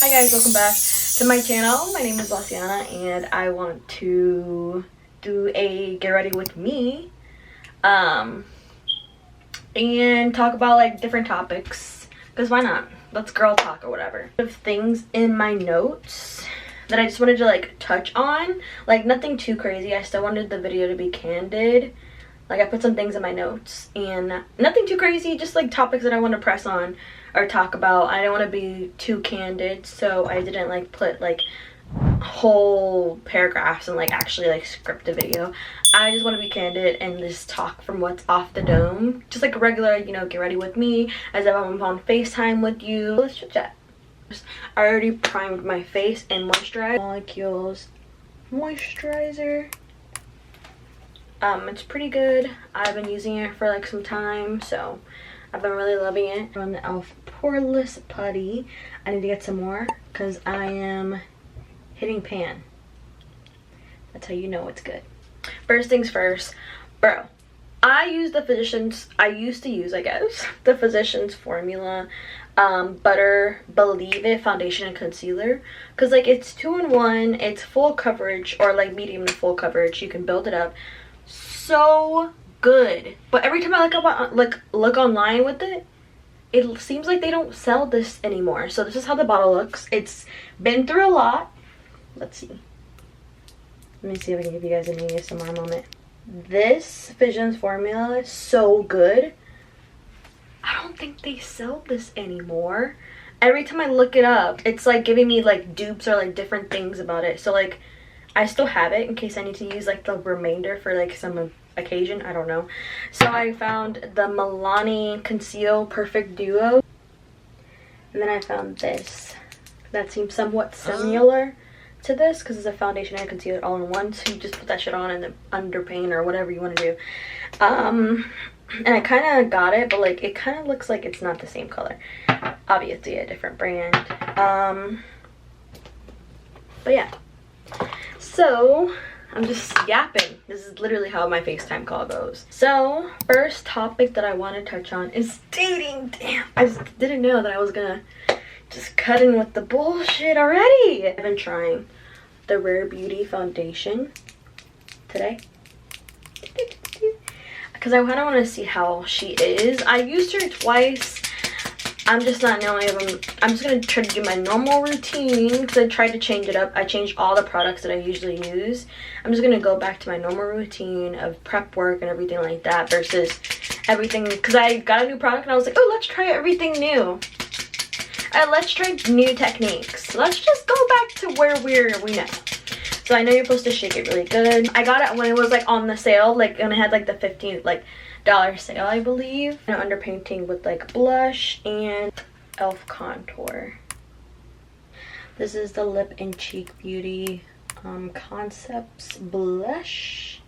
Hi guys, welcome back to my channel. My name is Laciana and I want to do a get ready with me and talk about like different topics, because why not? Let's girl talk or whatever. Of things in my notes that I just wanted to like touch on, like nothing too crazy. I still wanted the video to be candid. Like I put some things in my notes and nothing too crazy, just like topics that I want to press on or talk about. I don't want to be too candid, so I didn't like put like whole paragraphs and like actually like script a video. I just want to be candid and just talk from what's off the dome, just like a regular, you know, get ready with me as if I'm on FaceTime with you. Let's chit chat. I already primed my face and moisturized. Molecules moisturizer. It's pretty good. I've been using it for like some time, so I've been really loving it. From the e.l.f. Poreless Putty. I need to get some more because I am hitting pan. That's how you know it's good. First things first, bro. I used the Physicians Formula Butter Believe It foundation and concealer, because like it's 2-in-1. It's full coverage, or like medium to full coverage. You can build it up. So good, but every time I look online with it, it seems like they don't sell this anymore. So this is how the bottle looks. It's been through a lot. Let's see. Let me see if I can give you guys an ASMR moment. This Visions formula is so good. I don't think they sell this anymore. Every time I look it up, it's like giving me like dupes or like different things about it. So like I still have it in case I need to use like the remainder for like some occasion. I don't know. So I found the Milani Conceal Perfect Duo, and then I found this that seems somewhat similar to this because it's a foundation and concealer all in one. So you just put that shit on in the underpaint or whatever you want to do. And I kind of got it, but like it kind of looks like it's not the same color. Obviously a different brand. But yeah. So I'm just yapping. This is literally how my FaceTime call goes. So first topic that I want to touch on is dating. Damn, I just didn't know that I was gonna just cut in with the bullshit already. I've been trying the Rare Beauty foundation today because I kind of want to see how she is. I used her twice. I'm just not knowing if I'm just going to try to do my normal routine because I tried to change it up. I changed all the products that I usually use. I'm just going to go back to my normal routine of prep work and everything like that versus everything, because I got a new product and I was like, oh, let's try everything new. Let's try new techniques. Let's just go back to where we know. So I know you're supposed to shake it really good. I got it when it was like on the sale, like when it had like the $15 sale, I believe. And underpainting with like blush and e.l.f. contour. This is the Lip and Cheek Beauty Concepts blush.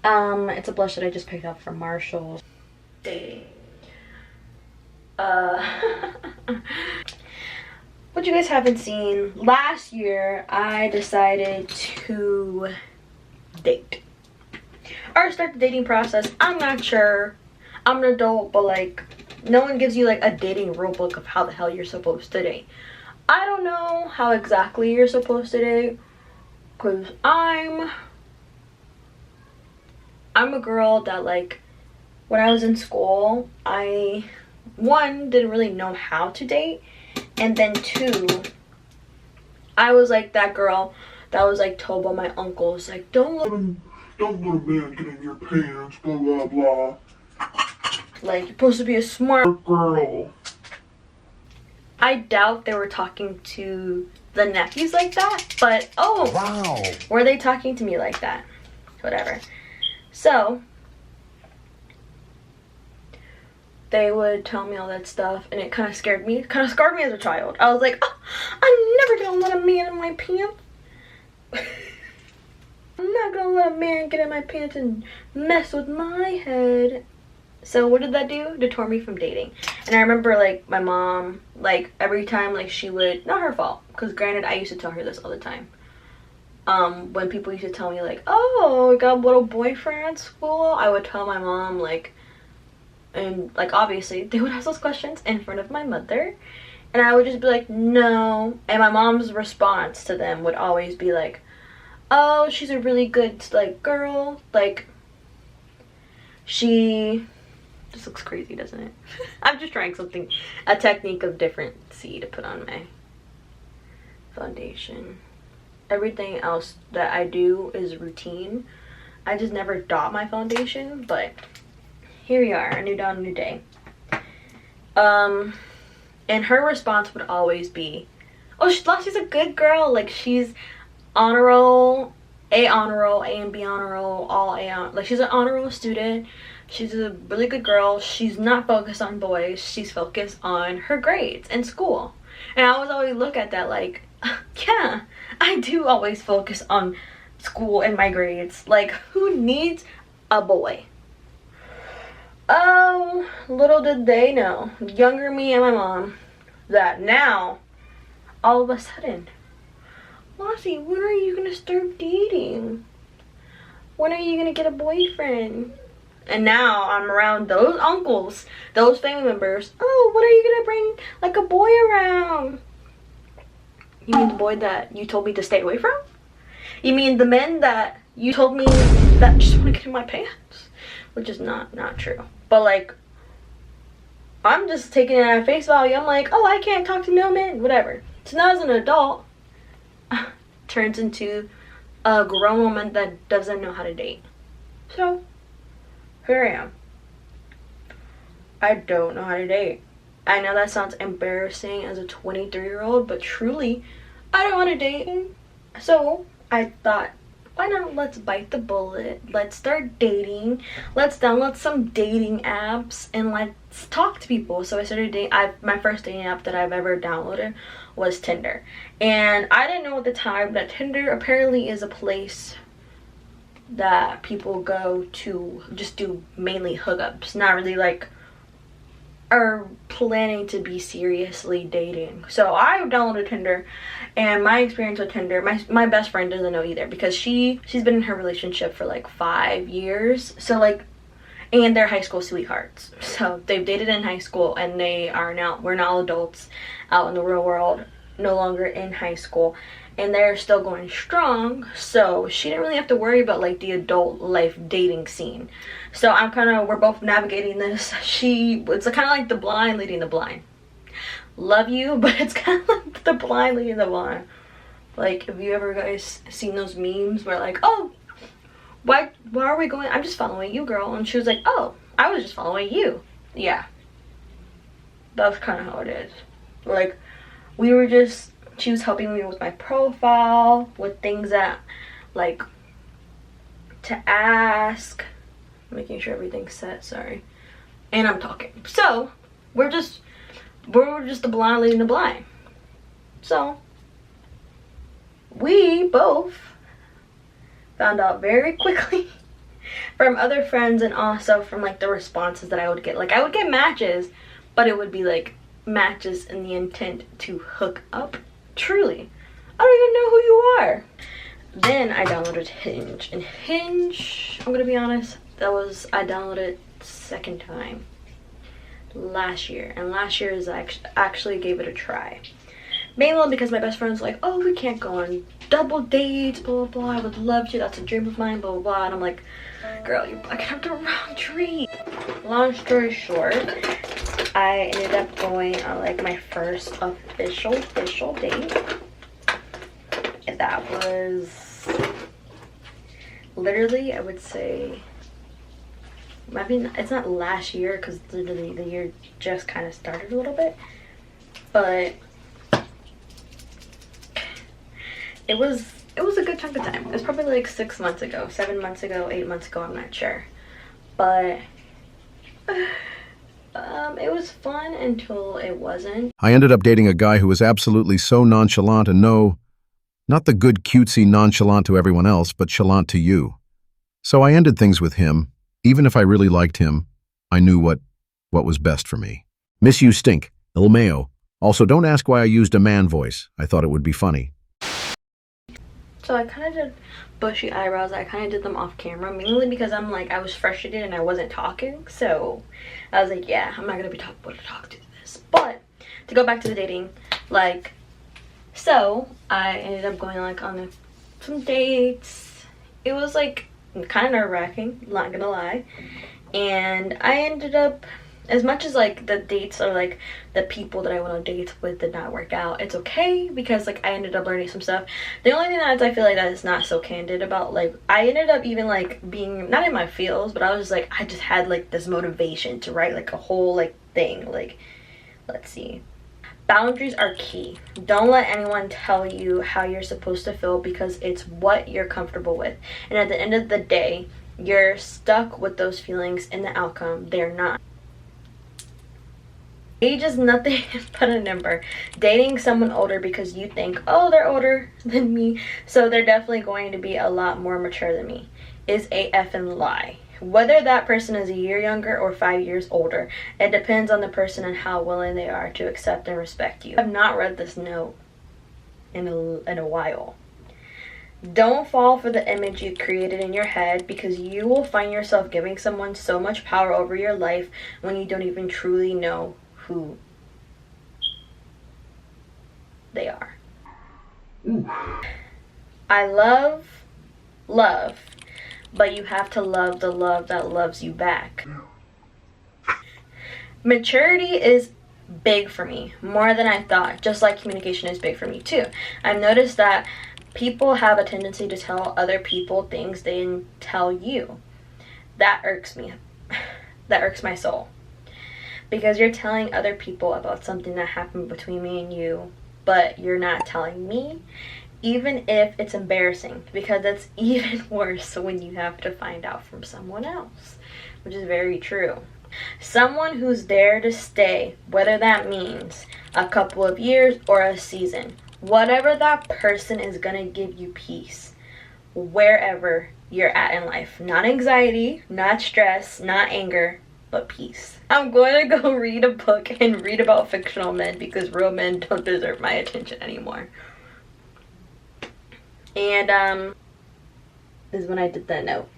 It's a blush that I just picked up from Marshall's. Dating. What you guys haven't seen, last year I decided to date or start the dating process. I'm not sure. I'm an adult, but like no one gives you like a dating rule book of how the hell you're supposed to date. I don't know how exactly you're supposed to date, because I'm a girl that like when I was in school, I didn't really know how to date, and then 2, I was like that girl that was like told by my uncles like don't let a man get in your pants, blah blah blah, like you're supposed to be a smart girl. I doubt they were talking to the nephews like that, but oh wow, were they talking to me like that? Whatever. So they would tell me all that stuff and it kind of scared me. It kind of scarred me as a child. I was like, oh, I'm never gonna let a man in my pants. I'm not gonna let a man get in my pants and mess with my head. So what did that do? Deter me from dating. And I remember like my mom, like every time like she would, not her fault, because granted I used to tell her this all the time. When people used to tell me like, oh, I got a little boyfriend at school, I would tell my mom like, and like obviously they would ask those questions in front of my mother, And I would just be like, no. And my mom's response to them would always be like, oh, she's a really good, like, girl. Like, she... This looks crazy, doesn't it? I'm just trying something, a technique of different C to put on my foundation. Everything else that I do is routine. I just never dot my foundation, but here we are, a new dawn, a new day. And her response would always be, oh, she's a good girl. Like, she's honor roll, A and B honor roll, all A on. Like, she's an honor roll student. She's a really good girl. She's not focused on boys. She's focused on her grades and school. And I always look at that like, yeah, I do always focus on school and my grades. Like, who needs a boy? Oh, little did they know, younger me and my mom, that now, all of a sudden, Lassie, when are you gonna start dating? When are you gonna get a boyfriend? And now I'm around those uncles, those family members. Oh, when are you gonna bring like a boy around? You mean the boy that you told me to stay away from? You mean the men that you told me that just want to get in my pants? Which is not true. But like, I'm just taking it at face value. I'm like, oh, I can't talk to no men, whatever. So now as an adult, turns into a grown woman that doesn't know how to date. So here I am. I don't know how to date. I know that sounds embarrassing as a 23-year-old, but truly, I don't want to date. So I thought, why not, let's bite the bullet. Let's start dating. Let's download some dating apps and let's talk to people. So I started dating. My first dating app that I've ever downloaded was Tinder. And I didn't know at the time that Tinder apparently is a place that people go to just do mainly hookups, not really like are planning to be seriously dating. So I downloaded Tinder, and my experience with Tinder, my best friend doesn't know either, because she's been in her relationship for like 5 years. So like, and they're high school sweethearts. So they've dated in high school, and we're now adults out in the real world, no longer in high school, and they're still going strong. So she didn't really have to worry about like the adult life dating scene. So we're both navigating this. It's kind of like the blind leading the blind. Love you, but it's kind of like the blind leading the blind. Like, have you ever guys seen those memes where like, oh, why are we going? I'm just following you, girl. And she was like, oh, I was just following you. Yeah, that's kind of how it is. Like, she was helping me with my profile, with things that like to ask, making sure everything's set. Sorry, and I'm talking. So we're just the blind leading the blind. So we both found out very quickly from other friends, and also from like the responses that I would get. Like, I would get matches, but it would be like matches in the intent to hook up. Truly, I don't even know who you are. Then I downloaded Hinge, and Hinge, I'm gonna be honest, I downloaded second time last year, and last year is actually gave it a try, mainly because my best friend was like, oh, we can't go on double dates, blah blah blah, I would love to, that's a dream of mine, blah blah blah. And I'm like, girl, you're barking up the wrong tree. Long story short, I ended up going on like my first official date. And that was literally, I would say, I mean, it's not last year because literally the year just kind of started a little bit, but it was a good chunk of time. It was probably like 6 months ago, 7 months ago, 8 months ago, I'm not sure, but it was fun until it wasn't. I ended up dating a guy who was absolutely so nonchalant, and no, not the good cutesy nonchalant to everyone else, but chalant to you. So I ended things with him. Even if I really liked him, I knew what was best for me. Miss you stink, Il Mayo. Also, don't ask why I used a man voice. I thought it would be funny. So I kind of did bushy eyebrows. I kind of did them off camera, mainly because I was frustrated and I wasn't talking. So I was like, yeah, I'm not going to be able to talk to this. But to go back to the dating, like, so I ended up going like on some dates. It was like kind of nerve-wracking, not gonna lie. And I ended up, as much as like the dates are like the people that I went on dates with did not work out, it's okay because like I ended up learning some stuff. The only thing that I feel like that is not so candid about, like, I ended up even like being not in my feels, but I was just like, I just had like this motivation to write like a whole like thing. Like, let's see. Boundaries are key. Don't let anyone tell you how you're supposed to feel because it's what you're comfortable with. And at the end of the day, you're stuck with those feelings and the outcome. They're not. Age is nothing but a number. Dating someone older because you think, oh, they're older than me, so they're definitely going to be a lot more mature than me, is a effing lie. Whether that person is a year younger or 5 years older, it depends on the person and how willing they are to accept and respect you. I have not read this note in a while. Don't fall for the image you created in your head, because you will find yourself giving someone so much power over your life when you don't even truly know who they are. Ooh. I love, but you have to love the love that loves you back. Maturity is big for me, more than I thought, just like communication is big for me too. I've noticed that people have a tendency to tell other people things they didn't tell you. That irks me. That irks my soul. Because you're telling other people about something that happened between me and you, but you're not telling me, even if it's embarrassing, because it's even worse when you have to find out from someone else, which is very true. Someone who's there to stay, whether that means a couple of years or a season, whatever that person is gonna give you peace wherever you're at in life. Not anxiety, not stress, not anger, but peace. I'm going to go read a book and read about fictional men because real men don't deserve my attention anymore. And this is when I did that note.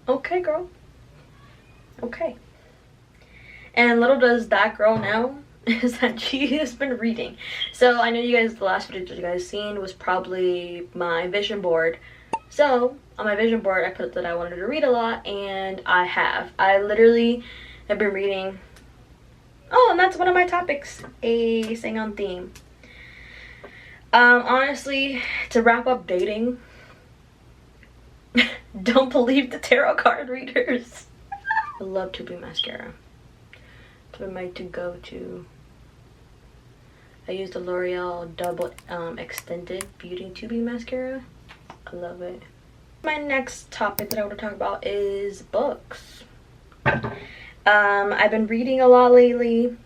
Okay, girl. Okay. And little does that girl know is that she has been reading. So I know you guys, the last video that you guys seen was probably my vision board. So on my vision board I put that I wanted to read a lot, and I have. I literally have been reading. Oh, and that's one of my topics, a sing on theme. Honestly, to wrap up dating, don't believe the tarot card readers. I love Tube mascara. It's been my to-go-to. I use the L'Oreal Double Extended Beauty Tubing Mascara. I love it. My next topic that I want to talk about is books. I've been reading a lot lately.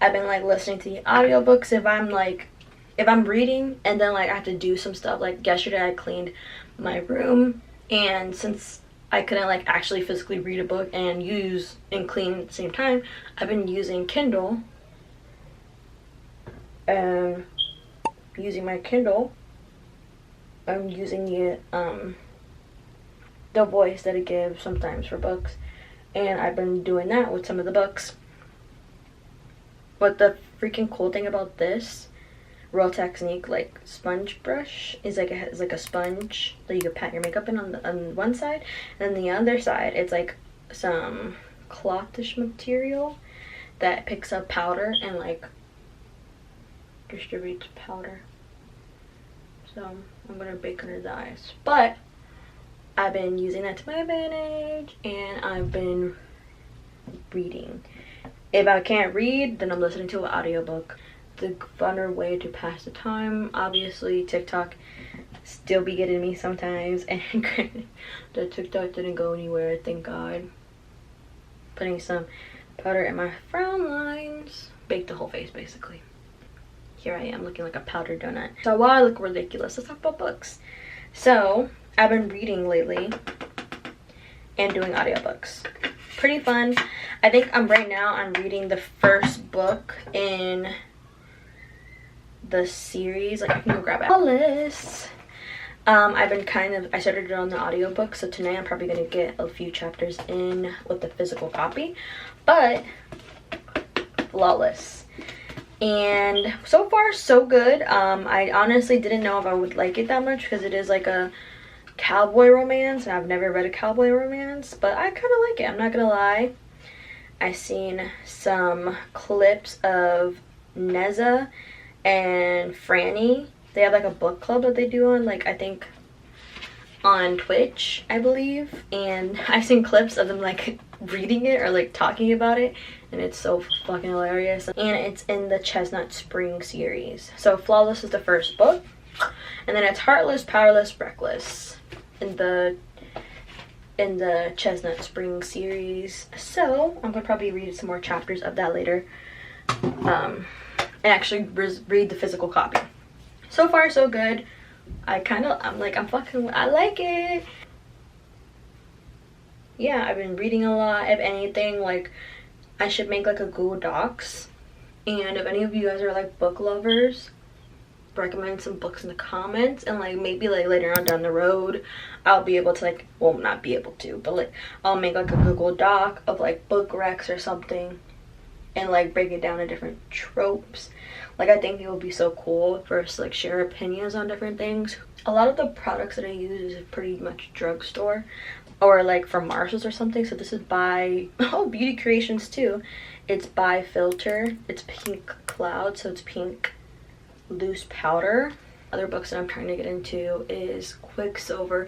I've been like listening to the audiobooks if I'm reading and then like I have to do some stuff. Like yesterday I cleaned my room, and since I couldn't like actually physically read a book and use and clean at the same time, I've been using Kindle. And using my Kindle, I'm using the voice that it gives sometimes for books, and I've been doing that with some of the books. But the freaking cool thing about this Real Technique like sponge brush is like it's like a sponge that you can pat your makeup in on one side, and then the other side it's like some clothish material that picks up powder and like distributes powder. So I'm gonna bake under the eyes, but I've been using that to my advantage, and I've been reading. If I can't read, then I'm listening to an audiobook. The funner way to pass the time. Obviously TikTok still be getting me sometimes, and the TikTok didn't go anywhere, thank God. Putting some powder in my frown lines, baked the whole face basically. Here I am looking like a powdered donut. So while I look ridiculous, let's talk about books. So I've been reading lately and doing audiobooks. Pretty fun. I think I'm reading the first book in the series. Like I can go grab it. Alice. I started it on the audiobook, so tonight I'm probably gonna get a few chapters in with the physical copy. But flawless. And so far so good. I honestly didn't know if I would like it that much because it is like a cowboy romance, and I've never read a cowboy romance, but I kind of like it, I'm not gonna lie. I seen some clips of Neza and Franny. They have like a book club that they do on, like, I think on Twitch, I believe, and I've seen clips of them like reading it or like talking about it, and it's so fucking hilarious. And it's in the Chestnut Spring series. So Flawless is the first book, and then it's Heartless, Powerless, Reckless in the Chestnut Spring series. So I'm gonna probably read some more chapters of that later, and actually read the physical copy. So far so good. I like it. Yeah, I've been reading a lot. If anything, like, I should make like a Google Docs, and if any of you guys are like book lovers, recommend some books in the comments, and like maybe like later on down the road I'll be able to, like, well, not be able to, but like I'll make like a Google Doc of like book recs or something, and like break it down to different tropes. Like, I think it would be so cool for us to like share opinions on different things. A lot of the products that I use is pretty much drugstore or like from Marshalls or something. So this is by Beauty Creations too. It's by Filter. It's Pink Cloud, so it's pink loose powder. Other books that I'm trying to get into is Quicksilver.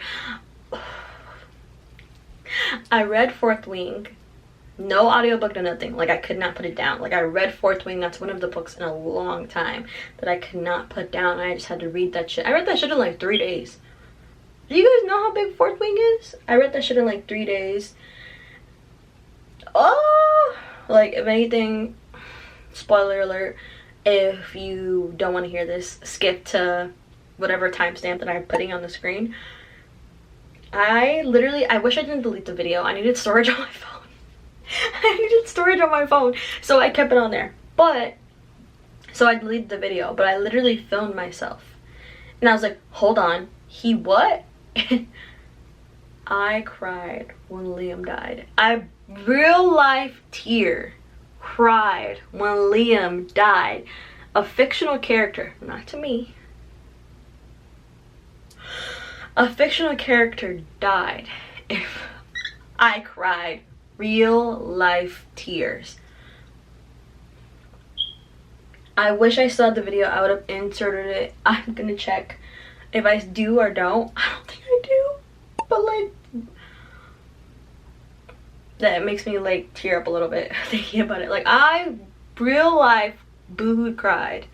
I read Fourth Wing. No audiobook, no nothing. Like, I could not put it down. Like, I read Fourth Wing. That's one of the books in a long time that I could not put down. I just had to read that shit. I read that shit in like 3 days. Do you guys know how big Fourth Wing is? I read that shit in like 3 days. Oh, like, if anything, spoiler alert, if you don't want to hear this, skip to whatever timestamp that I'm putting on the screen. I wish I didn't delete the video. I needed storage on my phone. I needed storage on my phone, so I kept it on there. But so I deleted the video, but I literally filmed myself, and I was like, hold on, he what? I cried when Liam died. I real life tear cried when Liam died. A fictional character, not to me, a fictional character died. If I cried real life tears. I wish I still had the video. I would have inserted it. I'm gonna check if I do or don't. I don't think I do, but like, that makes me like tear up a little bit thinking about it. Like, I real life booed cried.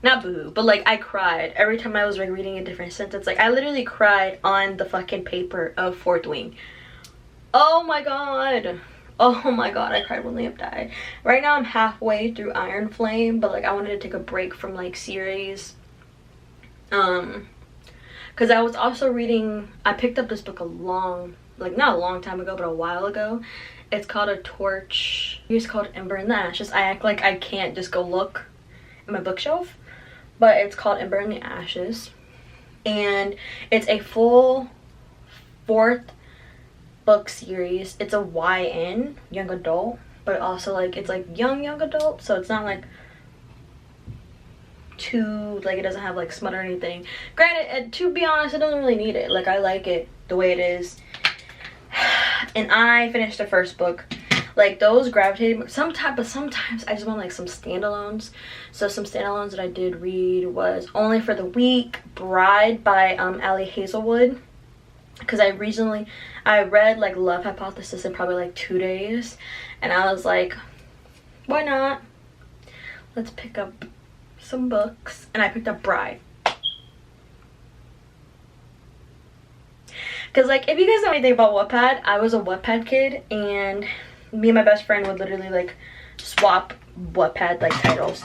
Not boo, but like I cried every time I was like reading a different sentence. Like, I literally cried on the fucking paper of Fourth Wing. Oh my god. Oh my god, I cried when Liam died. Right now I'm halfway through Iron Flame, but like I wanted to take a break from like series. Because I was also reading, I picked up this book not a long time ago, but a while ago. It's called A Torch. It's called Ember in the Ashes. I act like I can't just go look at my bookshelf, but it's called Ember in the Ashes. And it's a full 4th book series. It's a YN, young adult, but also like it's like young adult, so it's not like too, like, it doesn't have like smut or anything. Granted, to be honest, it doesn't really need it. Like, I like it the way it is. And I finished the first book. Like, those gravitated sometimes, but sometimes I just want like some standalones. So some standalones that I did read was Only for the Weak, Bride by Ali Hazelwood, because I read like Love Hypothesis in probably like 2 days, and I was like, why not, let's pick up some books. And I picked up Bride, because like, if you guys know anything about Wattpad, I was a Wattpad kid, and me and my best friend would literally like swap Wattpad like titles.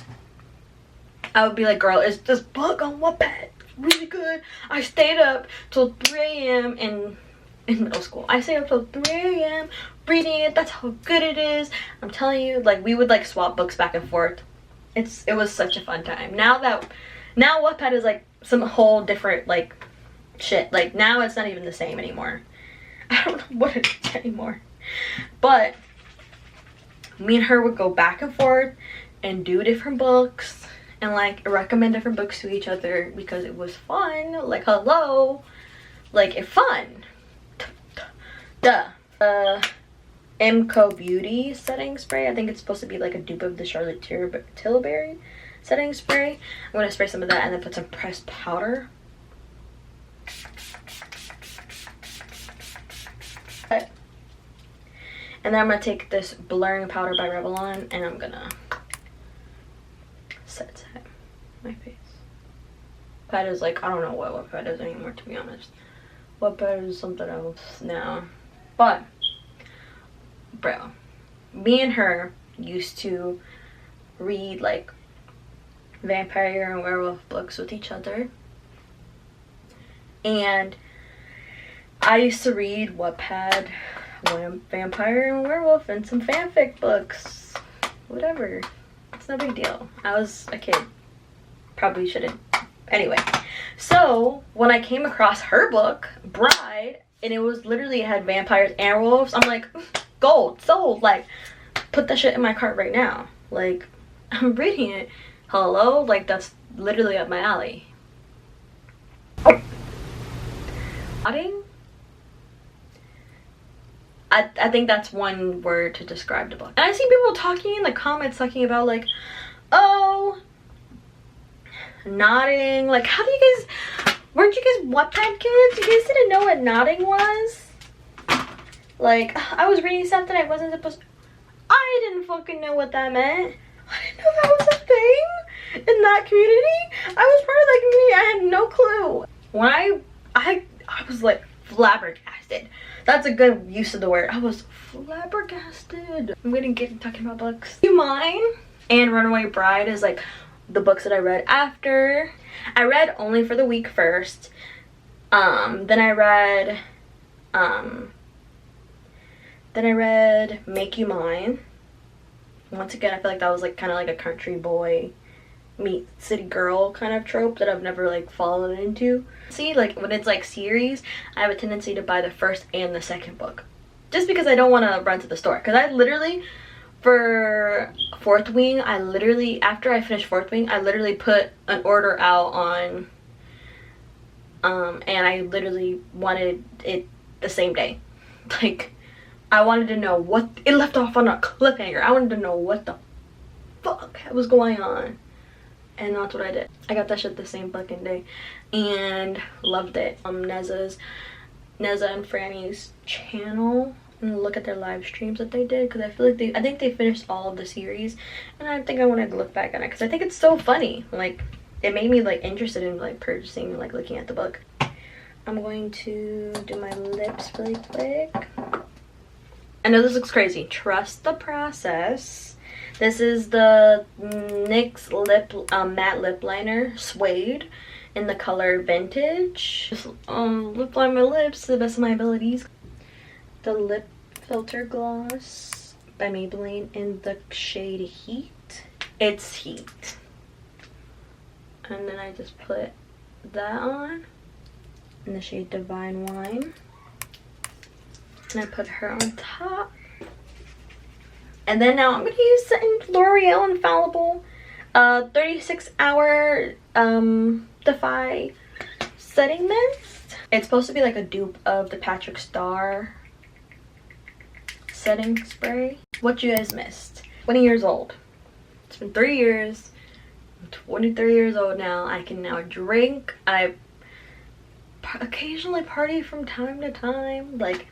I would be like, girl, is this book on Wattpad really good? I stayed up till 3 a.m. in middle school. I stayed up till 3 a.m. reading it. That's how good it is. I'm telling you, like, we would like swap books back and forth. It was such a fun time. Now Wattpad is like some whole different like shit, like now it's not even the same anymore. I don't know what it is anymore. But me and her would go back and forth and do different books and like recommend different books to each other because it was fun. Like, hello, like it's fun. Duh. Emco Beauty setting spray. I think it's supposed to be like a dupe of the Charlotte Tilbury setting spray. I'm gonna spray some of that and then put some pressed powder. And then I'm gonna take this blurring powder by Revlon and I'm gonna set my face. That is like, I don't know what that is anymore, to be honest. What that is something else now. But, bro, me and her used to read like vampire and werewolf books with each other. And I used to read Wattpad, vampire and werewolf, and some fanfic books. Whatever. It's no big deal. I was a kid. Probably shouldn't. Anyway. So, when I came across her book, Bride, and it was literally, it had vampires and werewolves, I'm like, gold, sold. Like, put that shit in my cart right now. Like, I'm reading it. Hello? Like, that's literally up my alley. I think that's one word to describe the book. And I see people talking in the comments talking about like, oh, nodding. Like, how do you guys, weren't you guys Wattpad kids? You guys didn't know what nodding was? Like, I was reading stuff that I wasn't supposed to. I didn't fucking know what that meant. I didn't know that was a thing in that community. I was part of that community. I had no clue. When I was like flabbergasted. That's a good use of the word. I was flabbergasted. I'm gonna get talking about books. You Mine and Runaway Bride is like the books that I read after. I read Only for the Weak first. Then I read Make You Mine. Once again, I feel like that was like kind of like a country boy meet city girl kind of trope that I've never like fallen into. See, like when it's like series, I have a tendency to buy the first and the second book just because I don't want to run to the store. Because I literally, for Fourth Wing, after I finished Fourth Wing, I literally put an order out on and I literally wanted it the same day. Like, I wanted to know what, it left off on a cliffhanger. I wanted to know what the fuck was going on. And that's what I did. I got that shit the same fucking day and loved it. Neza and Franny's channel, and look at their live streams that they did, because I feel like I think they finished all of the series, and I think I wanted to look back on it because I think it's so funny. Like, it made me like interested in like purchasing and like looking at the book. I'm going to do my lips really quick. I know this looks crazy. Trust the process. This is the NYX matte lip liner, Suede, in the color Vintage. Just lip line my lips to the best of my abilities. The Lip Filter Gloss by Maybelline in the shade Heat. It's Heat. And then I just put that on in the shade Divine Wine. And I put her on top. And then now I'm going to use the L'Oreal Infallible 36-hour Defy Setting Mist. It's supposed to be like a dupe of the Patrick Star setting spray. What you guys missed. 20 years old. It's been 3 years. I'm 23 years old now. I can now drink. I occasionally party from time to time. Like,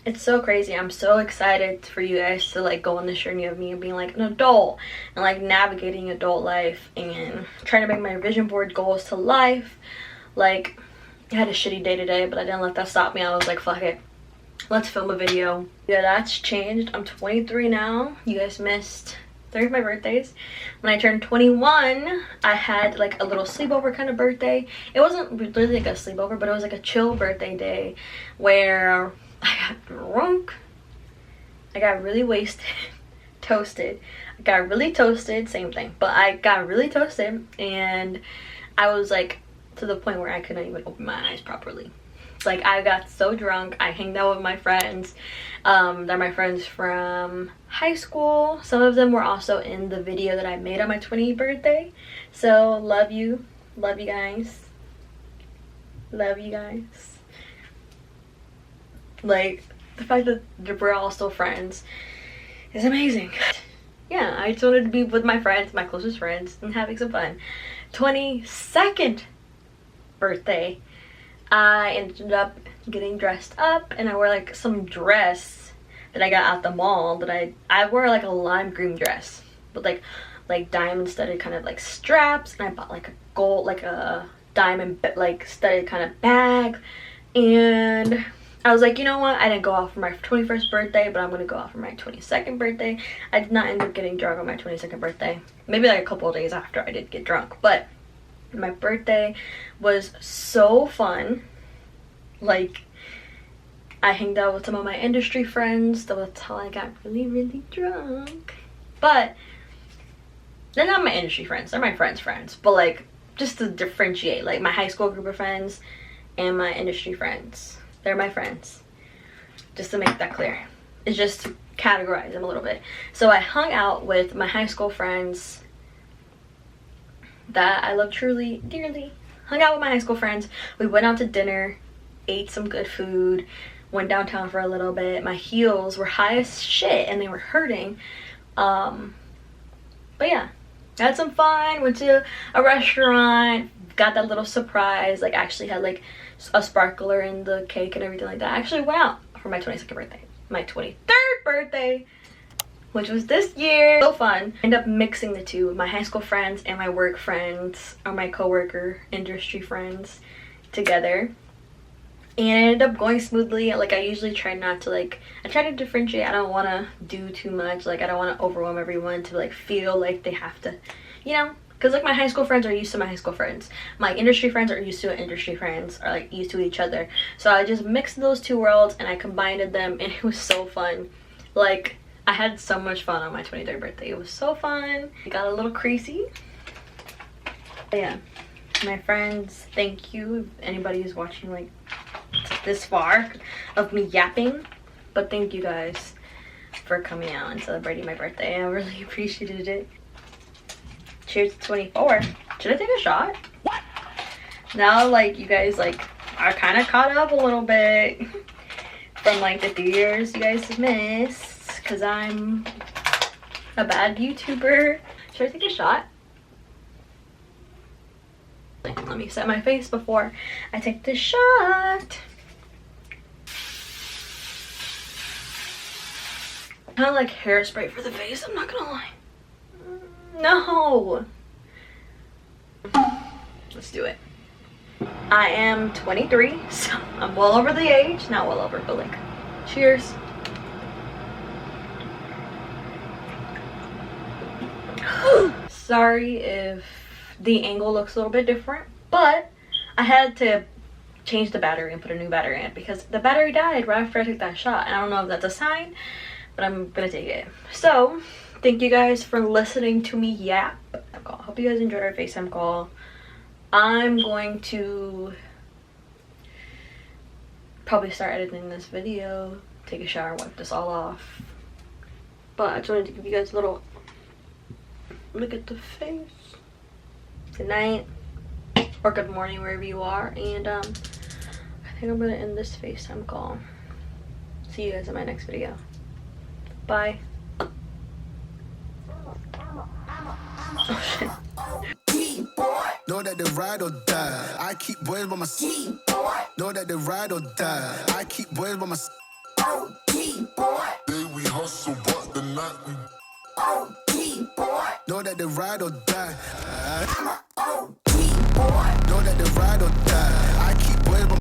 it's so crazy. I'm so excited for you guys to like go on this journey of me being like an adult and like navigating adult life and trying to bring my vision board goals to life. Like, I had a shitty day today, but I didn't let that stop me. I was like, fuck it, let's film a video. Yeah, that's changed. I'm 23 now. You guys missed 3 of my birthdays. When I turned 21, I had like a little sleepover kind of birthday. It wasn't really like a sleepover, but it was like a chill birthday day where I got drunk, I got really wasted, toasted. I got really toasted, same thing, but I got really toasted, and I was like to the point where I couldn't even open my eyes properly. Like, I got so drunk. I hanged out with my friends. They're my friends from high school. Some of them were also in the video that I made on my 20th birthday. So love you guys. Love you guys. Like, the fact that we're all still friends is amazing. Yeah, I just wanted to be with my friends, my closest friends, and having some fun. 22nd birthday, I ended up getting dressed up, and I wore like some dress that I got at the mall that I wore like a lime green dress with like diamond studded kind of like straps, and I bought like a gold, like a diamond like studded kind of bag. And I was like, you know what, I didn't go out for my 21st birthday, but I'm gonna go out for my 22nd birthday. I did not end up getting drunk on my 22nd birthday, maybe like a couple of days after I did get drunk, but my birthday was so fun. Like, I hanged out with some of my industry friends. That's how I got really drunk. But they're not my industry friends, they're my friends, but like, just to differentiate, like my high school group of friends and my industry friends, they're my friends, just to make that clear. It's just to categorize them a little bit. So I hung out with my high school friends that I love truly, dearly. Hung out with my high school friends. We went out to dinner, ate some good food, went downtown for a little bit. My heels were high as shit and they were hurting. But yeah, had some fun, went to a restaurant, got that little surprise, like actually had like a sparkler in the cake and everything like that. I actually went out for my 22nd birthday, my 23rd birthday, which was this year. So fun. Ended up mixing the two, my high school friends and my work friends, or my co-worker industry friends, together. And it ended up going smoothly. Like, I usually try not to, like, I try to differentiate. I don't want to do too much. Like, I don't want to overwhelm everyone to like feel like they have to, you know, because like my high school friends are used to my high school friends, my industry friends are used to industry friends, are like used to each other. So I just mixed those two worlds and I combined them, and it was so fun. Like, I had so much fun on my 23rd birthday. It was so fun. It got a little crazy. But yeah, my friends, thank you if anybody is watching like this far of me yapping. But thank you guys for coming out and celebrating my birthday. I really appreciated it. Cheers to 24. Should I take a shot? What? Now, like, you guys like are kind of caught up a little bit from like the 3 years you guys have missed, because I'm a bad YouTuber. Should I take a shot? Let me set my face before I take the shot. Kind of like hairspray for the face, I'm not gonna lie. No. Let's do it. I am 23, so I'm well over the age. Not well over, but like, cheers. Sorry if the angle looks a little bit different, but I had to change the battery and put a new battery in it because the battery died right after I took that shot. And I don't know if that's a sign, but I'm gonna take it. So thank you guys for listening to me yap. I hope you guys enjoyed our FaceTime call. I'm going to probably start editing this video, take a shower, wipe this all off. But I just wanted to give you guys a little look at the face. Good night or good morning wherever you are, and I think I'm gonna end this FaceTime call. See you guys in my next video. Bye. Oh shit. Know that they ride or die. I keep boys by my side. Know that they ride or die. I keep boys by my side. Day we hustle, but the night we know that they ride or die. Know that they ride or die. I keep boys by my